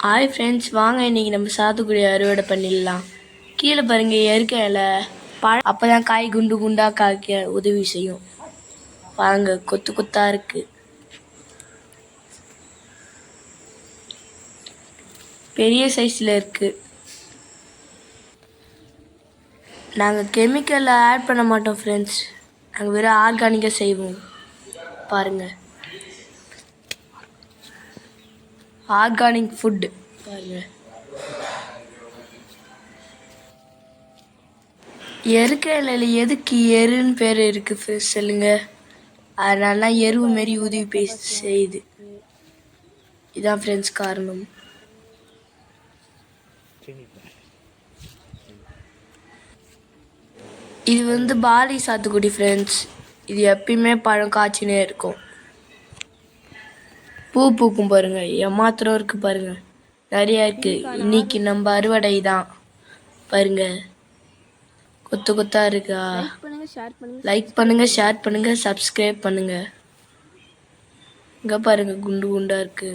Hi friends, வாங்க இன்றைக்கி நம்ம சாத்துக்குடி அறுவடை பண்ணிடலாம். கீழே பாருங்கள், இயற்கை இலை பழம், அப்போ தான் காய் குண்டு குண்டாக காய்க்க உதவி செய்யும். வாங்க, கொத்து கொத்தாக இருக்குது. பெரிய சைஸில் இருக்குது. நாங்கள் கெமிக்கலில் ஆட் பண்ண மாட்டோம் ஃப்ரெண்ட்ஸ். நாங்கள் வெறும் ஆர்கானிக்காக செய்வோம். பாருங்கள், ஆர்கானிக் ஃபுட்டு பாருங்கள். இயற்கையில் எதுக்கு எருன்னு பேர் இருக்குது சொல்லுங்க. அதனால எருவு மாரி உதவி செய்யுது. இதான் ஃப்ரெண்ட்ஸ் காரணம். இது பாலி சாத்துக்குடி ஃப்ரெண்ட்ஸ். இது எப்பயுமே பழம் காய்ச்சினே இருக்கும். பூ பூக்கும் பாருங்க, ஏமாத்திரம் இருக்கு பாருங்க, நிறைய இருக்கு. இன்னைக்கு நம்ம அறுவடை தான் பாருங்க. கொத்து கொத்தா இருக்கா. லைக் பண்ணுங்க, ஷேர் பண்ணுங்க, சப்ஸ்கிரைப் பண்ணுங்க. இங்க பாருங்க, குண்டு குண்டா இருக்கு.